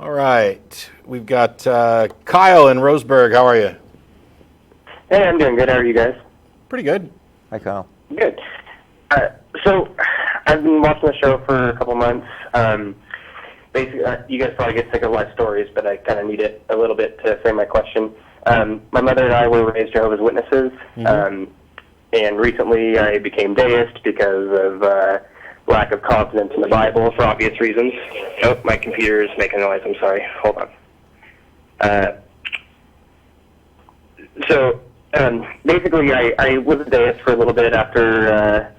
All right. We've got Kyle in Roseburg. How are you? Hey, I'm doing good. How are you guys? Pretty good. Hi, Kyle. Good. So I've been watching the show for a couple months. Basically, you guys probably get sick of life stories, but I kind of need it a little bit to frame my question. My mother and I were raised Jehovah's Witnesses, and recently I became deist because of lack of confidence in the Bible for obvious reasons. Oh, my computer is making noise. I'm sorry. Hold on. Basically, I was a deist for a little bit after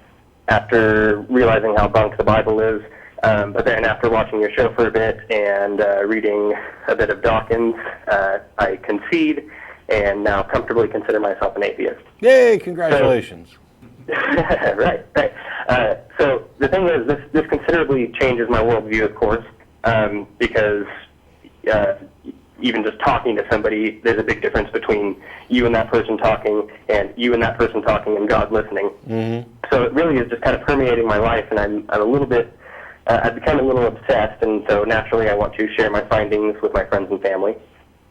realizing how bunk the Bible is. But then after watching your show for a bit and reading a bit of Dawkins, I concede and now comfortably consider myself an atheist. Yay, congratulations. Right. So the thing is, this considerably changes my worldview, of course, because even just talking to somebody, there's a big difference between you and that person talking and you and that person talking and God listening. Mm-hmm. So it really is just kind of permeating my life, and I'm a little bit, I've become a little obsessed, and so naturally I want to share my findings with my friends and family.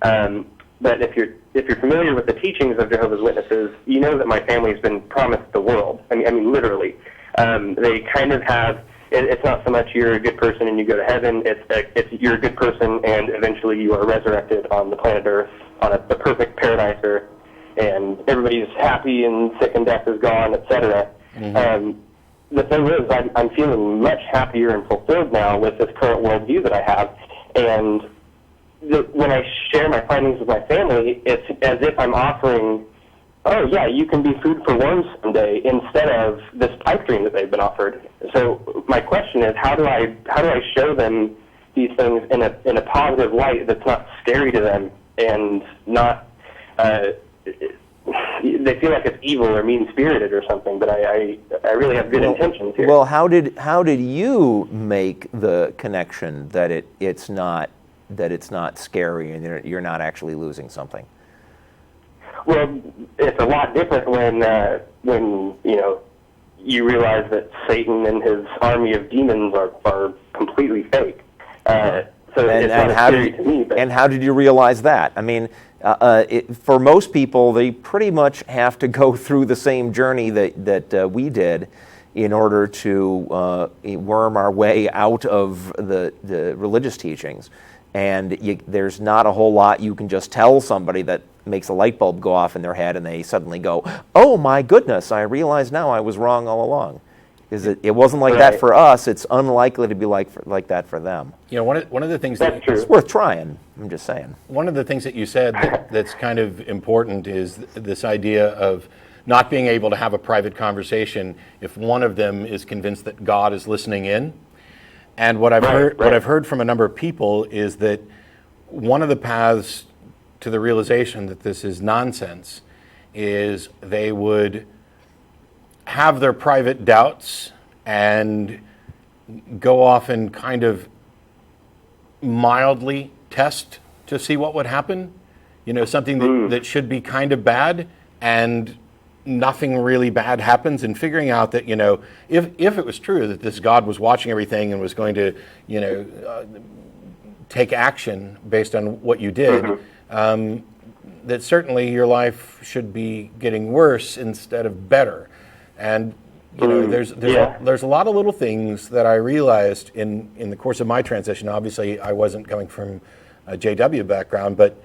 But if you're familiar with the teachings of Jehovah's Witnesses, you know that my family's been promised the world. I mean, literally. They kind of have. It's not so much you're a good person and you go to heaven. It's you're a good person and eventually you are resurrected on the planet Earth, on the perfect paradise Earth, and everybody's happy and sick and death is gone, etc. Mm-hmm. The thing is, I'm feeling much happier and fulfilled now with this current worldview that I have, and when I share my findings with my family, it's as if I'm offering, oh yeah, you can be food for worms someday, instead of this pipe dream that they've been offered. So my question is, how do I show them these things in a positive light that's not scary to them and not they feel like it's evil or mean-spirited or something, but I really have good intentions here. Well, how did you make the connection that it's not scary and you're not actually losing something? Well, it's a lot different when you realize that Satan and his army of demons are completely fake. So it's not scary to me. But and how did you realize that? I mean, for most people, they pretty much have to go through the same journey that we did in order to worm our way out of the religious teachings. And there's not a whole lot you can just tell somebody that makes a light bulb go off in their head and they suddenly go, oh my goodness, I realize now I was wrong all along. Because it wasn't like that for us. It's unlikely to be like that for them. You know, one of the things it's worth trying. I'm just saying. One of the things that you said that's kind of important is this idea of not being able to have a private conversation if one of them is convinced that God is listening in. And what I've heard from a number of people is that one of the paths to the realization that this is nonsense is they would have their private doubts and go off and kind of mildly test to see what would happen. You know, something that should be kind of bad and nothing really bad happens, and figuring out that, you know, if it was true that this God was watching everything and was going to, you know, take action based on what you did, that certainly your life should be getting worse instead of better. And you know, there's a lot of little things that I realized in the course of my transition. Obviously, I wasn't coming from a JW background, but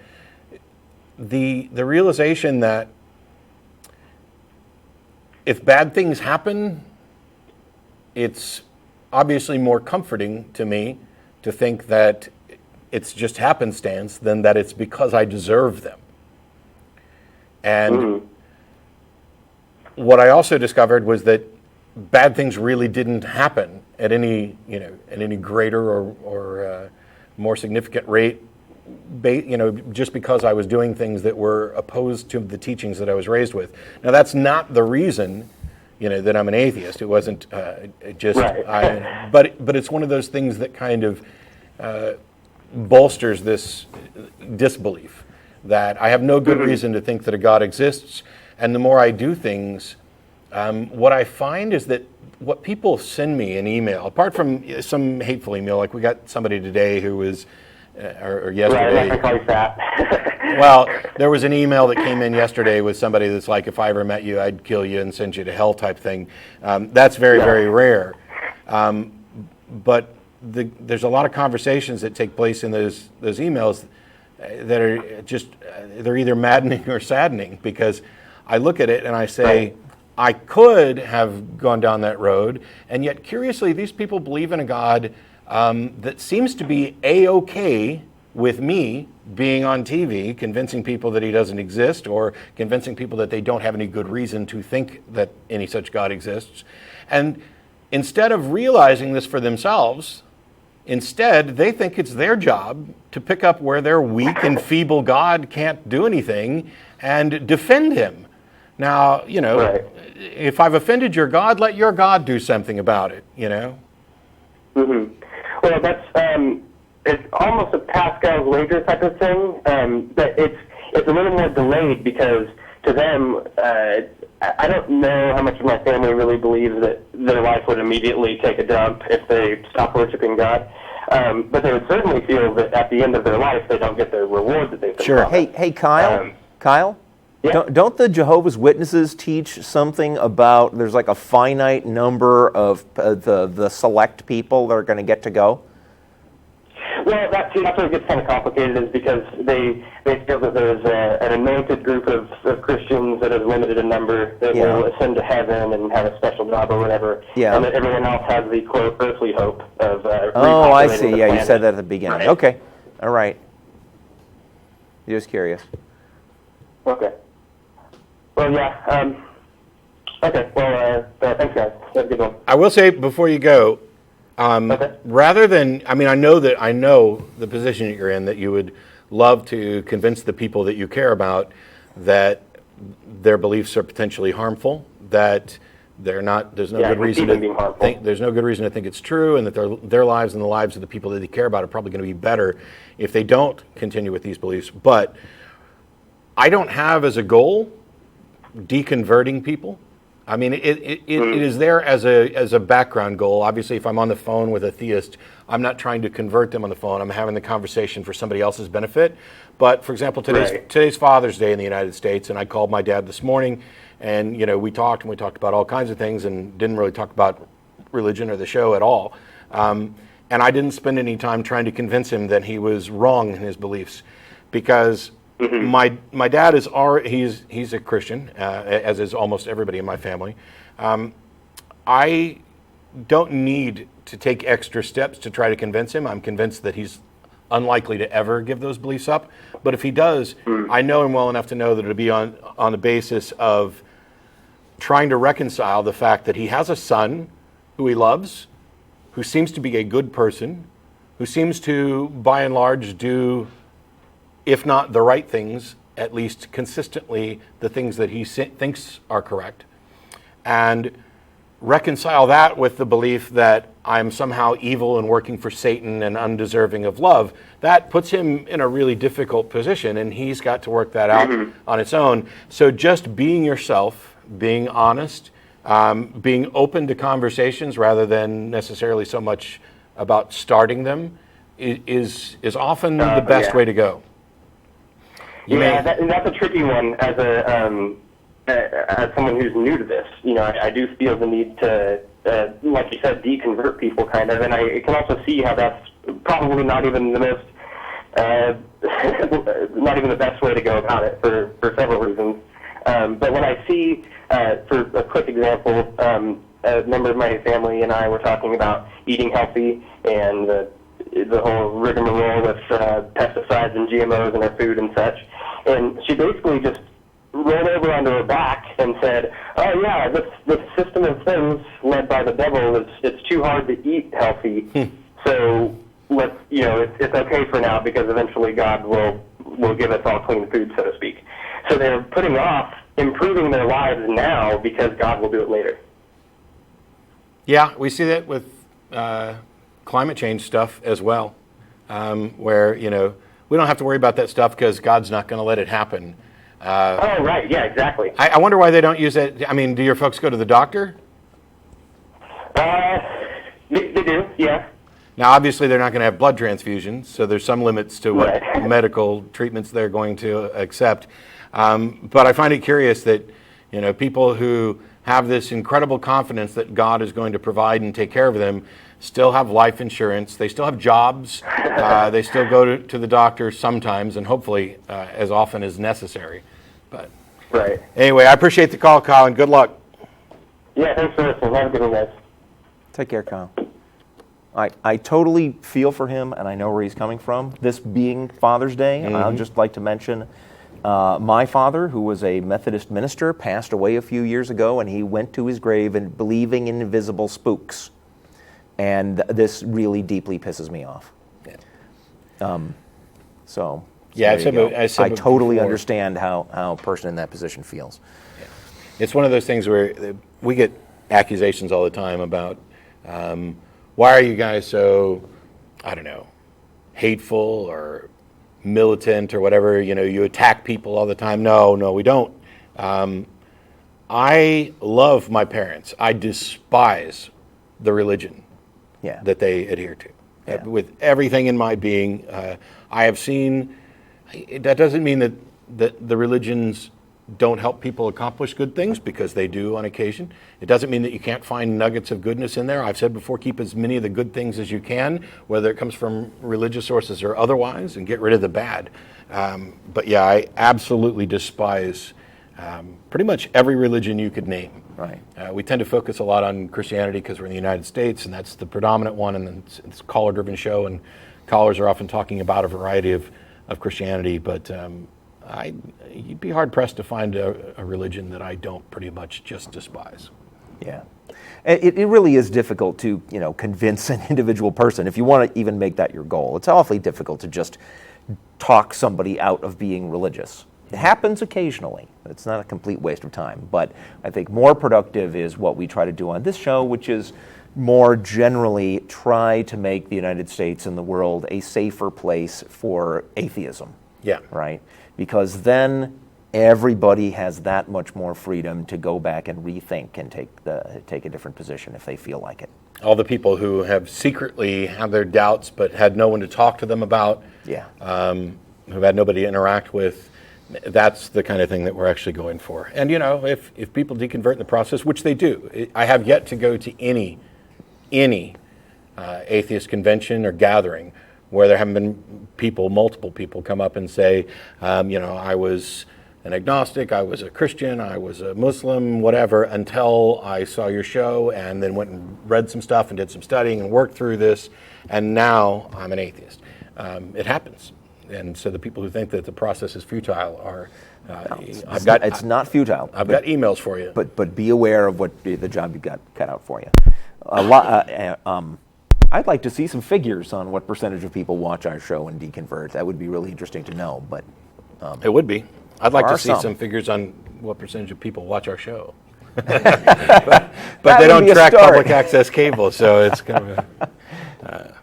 the realization that if bad things happen, it's obviously more comforting to me to think that it's just happenstance than that it's because I deserve them. And what I also discovered was that bad things really didn't happen at any greater or more significant rate, just because I was doing things that were opposed to the teachings that I was raised with. Now, that's not the reason, that I'm an atheist. It wasn't just, but it's one of those things that kind of bolsters this disbelief that I have no good reason to think that a God exists. And the more I do things, what I find is that what people send me in email, apart from some hateful email, like we got somebody today who was or Right, I'm not yesterday. going to call you fat. Well, there was an email that came in yesterday with somebody that's like, if I ever met you, I'd kill you and send you to hell type thing. That's very, very rare. But there's a lot of conversations that take place in those emails that are just, they're either maddening or saddening, because I look at it and I say, I could have gone down that road, and yet curiously, these people believe in a God that seems to be A-okay with me being on TV, convincing people that he doesn't exist, or convincing people that they don't have any good reason to think that any such God exists. And instead of realizing this for themselves, instead, they think it's their job to pick up where their weak and feeble God can't do anything and defend him. Now, if I've offended your God, let your God do something about it, Mm-hmm. Well, that's it's almost a Pascal's wager type of thing, but it's a little more delayed, because to them, I don't know how much of my family really believes that their life would immediately take a dump if they stop worshiping God. But they would certainly feel that at the end of their life, they don't get the reward that they've been promised. Hey, Kyle. Kyle? Yeah. Don't the Jehovah's Witnesses teach something about there's like a finite number of the select people that are going to get to go? Well, that's where it gets kind of complicated, is because they feel that there's an anointed group of Christians that is limited in number that will ascend to heaven and have a special job or whatever, and that everyone else has the, quote, earthly hope of Oh, I see. the Yeah, planet. you said that at the beginning. Right. Okay. All right. Just curious. Okay. Well, yeah. Okay. Well, thanks, guys. Have a good one. I will say before you go, rather than, I know the position that you're in, that you would love to convince the people that you care about that their beliefs are potentially harmful, that they're not. There's no good reason to think. There's no good reason to think it's true, and that their lives and the lives of the people that they care about are probably going to be better if they don't continue with these beliefs. But I don't have as a goal deconverting people. It is there as a background goal. Obviously, if I'm on the phone with a theist, I'm not trying to convert them on the phone. I'm having the conversation for somebody else's benefit. But for example, today's Father's Day in the United States, and I called my dad this morning, and we talked about all kinds of things, and didn't really talk about religion or the show at all. And I didn't spend any time trying to convince him that he was wrong in his beliefs, because my dad is he's a Christian, as is almost everybody in my family. I don't need to take extra steps to try to convince him. I'm convinced that he's unlikely to ever give those beliefs up. But if he does, I know him well enough to know that it'll be on the basis of trying to reconcile the fact that he has a son who he loves, who seems to be a good person, who seems to, by and large, do, if not the right things, at least consistently the things that he thinks are correct, and reconcile that with the belief that I'm somehow evil and working for Satan and undeserving of love. That puts him in a really difficult position, and he's got to work that out on its own. So just being yourself, being honest, being open to conversations rather than necessarily so much about starting them is often the best way to go. That's a tricky one as someone who's new to this. I do feel the need to, like you said, deconvert people kind of, and I can also see how that's probably not even the most, not even the best way to go about it for several reasons. But when I see, for a quick example, a member of my family and I were talking about eating healthy and the whole rigmarole with pesticides and GMOs in our food and such. And she basically just rolled over onto her back and said, "Oh yeah, this system of things led by the devil it's too hard to eat healthy. So let's it's okay for now because eventually God will give us all clean food, so to speak." So they're putting off improving their lives now because God will do it later. Yeah, we see that with climate change stuff as well, where we don't have to worry about that stuff because God's not going to let it happen. Oh, right. Yeah, exactly. I wonder why they don't use it. Do your folks go to the doctor? They do, yeah. Now, obviously, they're not going to have blood transfusions, so there's some limits to what medical treatments they're going to accept. But I find it curious that, people who have this incredible confidence that God is going to provide and take care of them still have life insurance. They still have jobs. They still go to the doctor sometimes, and hopefully as often as necessary. But anyway, I appreciate the call, Colin. Good luck. Yeah, thanks for listening. Have a good one, guys. Take care, Kyle. I totally feel for him, and I know where he's coming from. This being Father's Day, I'd just like to mention my father, who was a Methodist minister, passed away a few years ago, and he went to his grave and believing in invisible spooks. And this really deeply pisses me off. So yeah, I totally understand how a person in that position feels. Yeah. It's one of those things where we get accusations all the time about why are you guys so, I don't know, hateful or militant or whatever, you attack people all the time. No, we don't. I love my parents. I despise the religion that they adhere to. With everything in my being, I have seen, that doesn't mean that the religions don't help people accomplish good things, because they do on occasion. It doesn't mean that you can't find nuggets of goodness in there. I've said before, keep as many of the good things as you can, whether it comes from religious sources or otherwise, and get rid of the bad. But yeah, I absolutely despise pretty much every religion you could name. Right. We tend to focus a lot on Christianity because we're in the United States, and that's the predominant one, and then it's a caller-driven show, and callers are often talking about a variety of Christianity, but you'd be hard-pressed to find a religion that I don't pretty much just despise. Yeah. It really is difficult to, convince an individual person, if you want to even make that your goal. It's awfully difficult to just talk somebody out of being religious. It happens occasionally. It's not a complete waste of time. But I think more productive is what we try to do on this show, which is more generally try to make the United States and the world a safer place for atheism. Yeah. Right? Because then everybody has that much more freedom to go back and rethink and take a different position if they feel like it. All the people who have secretly had their doubts but had no one to talk to them about, who've had nobody to interact with, that's the kind of thing that we're actually going for. And, if people deconvert in the process, which they do, I have yet to go to any atheist convention or gathering where there haven't been multiple people come up and say, I was an agnostic, I was a Christian, I was a Muslim, whatever, until I saw your show and then went and read some stuff and did some studying and worked through this, and now I'm an atheist. It happens. And so the people who think that the process is futile are, it's not futile. I've got emails for you. But be aware of what the job you've got cut out for you. I'd like to see some figures on what percentage of people watch our show and deconvert. That would be really interesting to know. But it would be. I'd like to see some figures on what percentage of people watch our show. but they don't track public access cable, so it's kind of a...